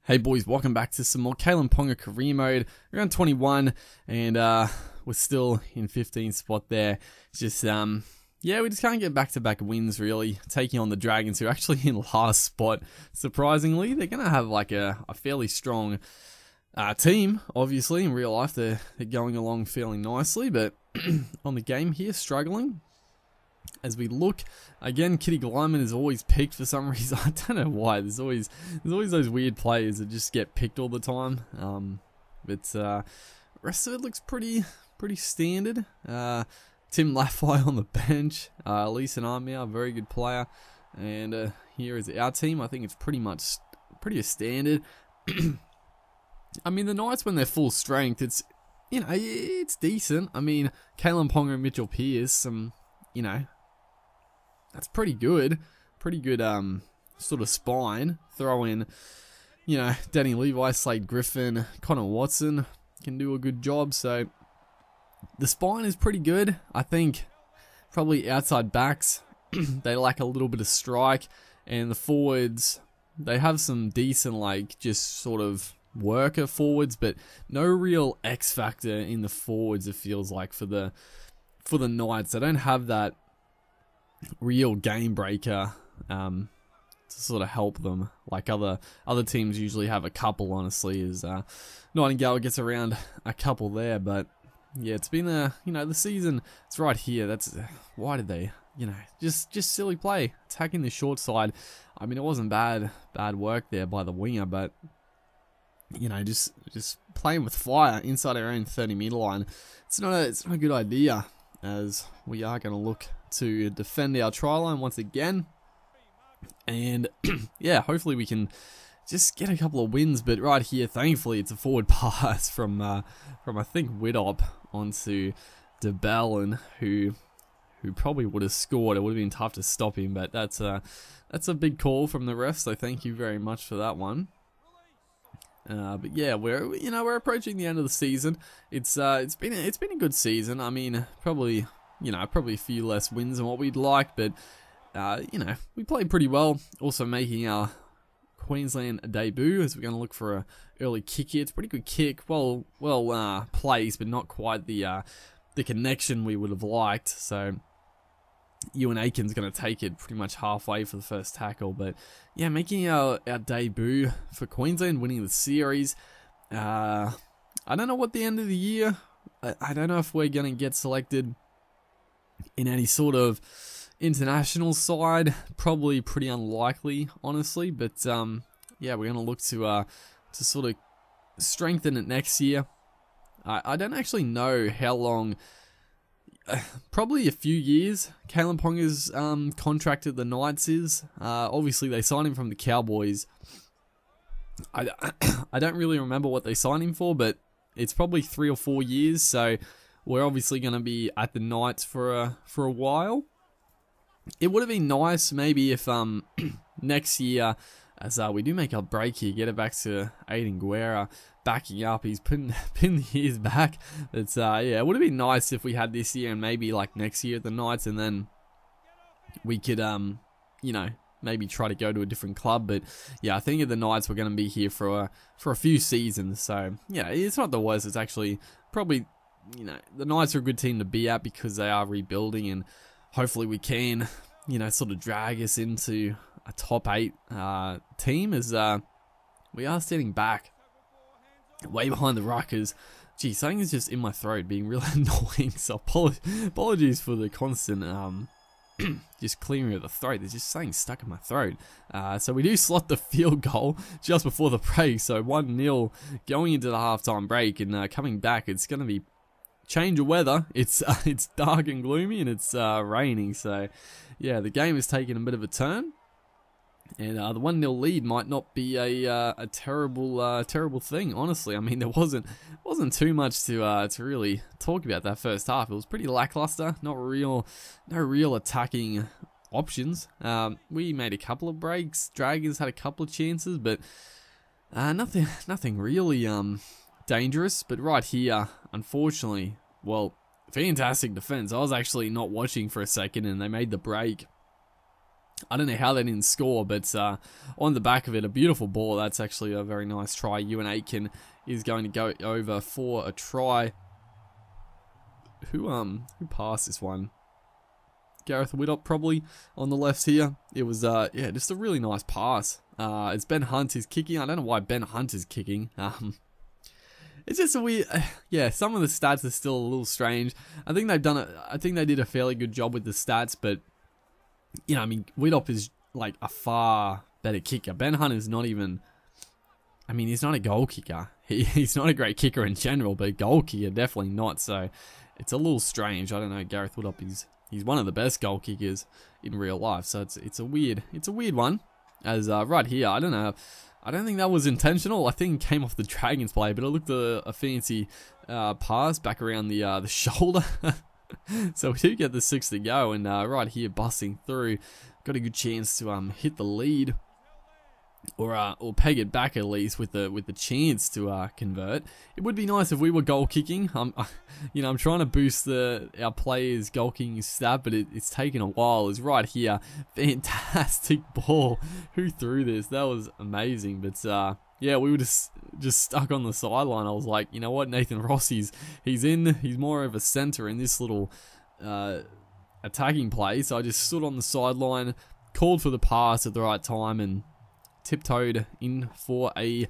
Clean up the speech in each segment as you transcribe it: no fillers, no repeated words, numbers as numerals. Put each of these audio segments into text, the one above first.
Hey boys, welcome back to some more KALYN Ponga career mode. Around 21, and we're still in 15th spot there. It's just, yeah, we just can't get back-to-back wins, really. Taking on the Dragons, who are actually in last spot. Surprisingly, they're going to have like a fairly strong team, obviously. In real life, they're going along fairly nicely, but on the game here, struggling. As we look, again, Kitty Glyman is always picked for some reason. I don't know why. There's always those weird players that just get picked all the time. But rest of it looks pretty standard. Tim Laffey on the bench. Leeson Armia, a very good player. And here is our team. I think it's pretty standard. I mean, the Knights, when they're full strength, it's, you know, it's decent. I mean, KALYN Ponga and Mitchell Pearce, you know, that's pretty good. Pretty good sort of spine. Throw in, you know, Danny Levi, Slade Griffin, Connor Watson can do a good job. So the spine is pretty good. I think probably outside backs, they lack a little bit of strike. And the forwards, they have some decent, like, just sort of worker forwards, but no real X factor in the forwards, it feels like, for the Knights. They don't have that real game breaker to sort of help them, like other teams usually have a couple, honestly, as Nightingale gets around a couple there. But yeah, it's been you know, the season, it's right here. That's why did they, you know, just silly play, attacking the short side. I mean, it wasn't bad work there by the winger, but you know, just playing with fire inside our own 30-meter line. It's not a good idea, as we are going to look to defend our try line once again. And yeah, hopefully we can just get a couple of wins. But right here, thankfully, it's a forward pass from I think Widop onto DeBellin, who probably would have scored. It would have been tough to stop him, but that's a big call from the refs. So thank you very much for that one. But yeah, we're approaching the end of the season. It's been a good season. I mean, probably a few less wins than what we'd like, but you know, we played pretty well. Also making our Queensland debut, as we're going to look for a early kick here. It's a pretty good kick, well placed, but not quite the connection we would have liked. So Ewan Aiken's going to take it pretty much halfway for the first tackle. But yeah, making our debut for Queensland, winning the series. I don't know what the end of the year, I don't know if we're going to get selected in any sort of international side. Probably pretty unlikely, honestly. But yeah, we're going to look to sort of strengthen it next year. I don't actually know how long. Probably a few years KALYN Ponga's contract at the Knights is. Obviously, they signed him from the Cowboys. I don't really remember what they signed him for, but it's probably 3 or 4 years. So we're obviously going to be at the Knights for a while. It would have been nice maybe if next year, as we do make our break here, get it back to Aiden Guerra backing up. He's pinned the years back. It's yeah, it would have been nice if we had this year and maybe like next year at the Knights, and then we could you know, maybe try to go to a different club. But yeah, I think at the Knights we're going to be here for a few seasons. So yeah, it's not the worst. It's actually probably, you know, the Knights are a good team to be at because they are rebuilding, and hopefully we can, you know, sort of drag us into a top 8 team, as we are standing back way behind the ruckers. Gee, something is just in my throat being really annoying, so apologies for the constant just clearing of the throat. There's just something stuck in my throat. So we do slot the field goal just before the break, so 1-0 going into the halftime break, and coming back, it's going to be change of weather. It's dark and gloomy, and it's raining, so yeah, the game is taking a bit of a turn. And the 1-0 lead might not be a terrible thing, honestly. I mean, there wasn't too much to really talk about that first half. It was pretty lackluster. No real attacking options. We made a couple of breaks. Dragons had a couple of chances, but nothing really dangerous. But right here, unfortunately, well, fantastic defense. I was actually not watching for a second, and they made the break. I don't know how they didn't score, but on the back of it, a beautiful ball. That's actually a very nice try. Ewan Aitken is going to go over for a try. Who passed this one? Gareth Widdop probably on the left here. It was yeah, just a really nice pass. It's Ben Hunt is kicking. I don't know why Ben Hunt is kicking. It's just a weird, yeah, some of the stats are still a little strange. I think they did a fairly good job with the stats, but you know, I mean, Widdop is like a far better kicker. Ben Hunt is not even, I mean, he's not a goal kicker. He's not a great kicker in general, but goal kicker definitely not. So it's a little strange. I don't know. Gareth Widdop he's one of the best goal kickers in real life. So it's a weird one. As right here, I don't know. I don't think that was intentional. I think it came off the Dragons play, but it looked a fancy pass back around the shoulder. So we do get the 6 to go, and right here busting through, got a good chance to hit the lead, or peg it back at least with the chance to convert. It would be nice if we were goal kicking. You know, I'm trying to boost our players' goal kicking stat, but it's taken a while. It's right here, fantastic ball. Who threw this? That was amazing, but yeah, we were just stuck on the sideline. I was like, you know what, Nathan Ross, he's more of a center in this little attacking play. So I just stood on the sideline, called for the pass at the right time, and tiptoed in for a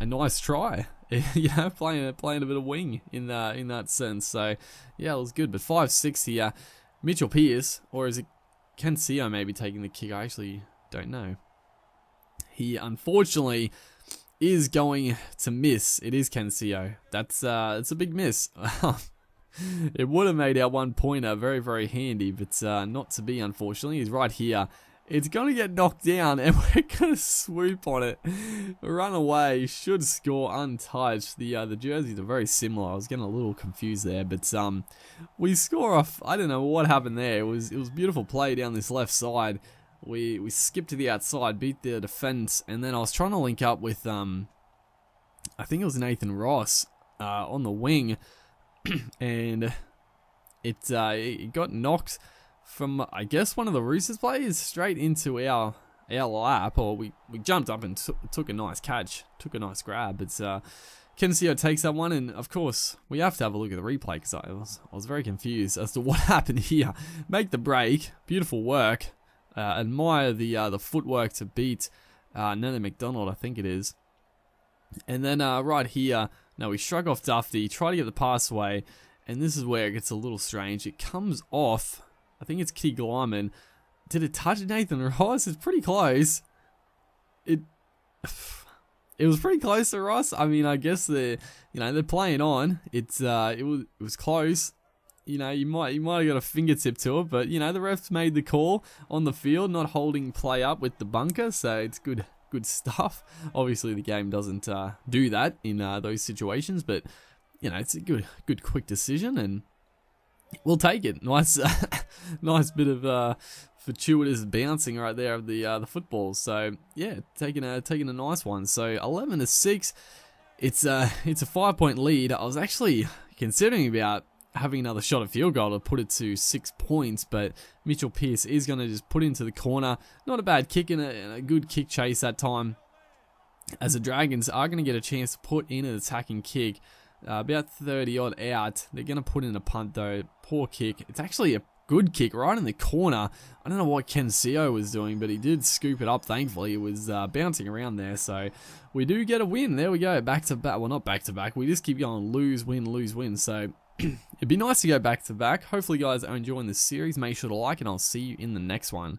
nice try. You know, playing a bit of wing in that sense. So yeah, it was good. But 5-6 here. Mitchell Pearce, or is it Kensio maybe taking the kick? I actually don't know. He unfortunately is going to miss. It is Kensio. It's a big miss. It would have made our 1 pointer very, very handy, but not to be, unfortunately. He's right here. It's going to get knocked down, and we're going to swoop on it. Run away. Should score untouched. The jerseys are very similar. I was getting a little confused there, but we score off. I don't know what happened there. It was beautiful play down this left side. We skipped to the outside, beat the defense, and then I was trying to link up with I think it was Nathan Ross on the wing, and it got knocked from, I guess, one of the Roosters players straight into our lap, or we jumped up and took a nice catch, took a nice grab. But Kensio takes that one, and of course we have to have a look at the replay because I was very confused as to what happened here. Make the break, beautiful work. Admire the footwork to beat Nelly McDonald, I think it is. And then right here, now we shrug off Dufty, try to get the pass away, and this is where it gets a little strange. It comes off, I think it's Kitty Glyman. Did it touch Nathan Ross? It's pretty close. It was pretty close to Ross. I mean, I guess they're playing on. It was close. You know, you might have got a fingertip to it, but you know, the refs made the call on the field, not holding play up with the bunker, so it's good stuff. Obviously, the game doesn't do that in those situations, but you know, it's a good quick decision, and we'll take it. Nice, nice bit of fortuitous bouncing right there of the football. So yeah, taking a nice one. So 11-6. It's a 5-point lead. I was actually considering about having another shot at field goal to put it to 6 points, but Mitchell Pearce is going to just put into the corner. Not a bad kick and a good kick chase that time, as the Dragons are going to get a chance to put in an attacking kick. About 30 odd out. They're going to put in a punt though. Poor kick. It's actually a good kick right in the corner. I don't know what Kensio was doing, but he did scoop it up, thankfully. It was bouncing around there, so we do get a win. There we go. Back to back. Well, not back to back. We just keep going lose, win. So it'd be nice to go back to back. Hopefully you guys are enjoying this series. Make sure to like, and I'll see you in the next one.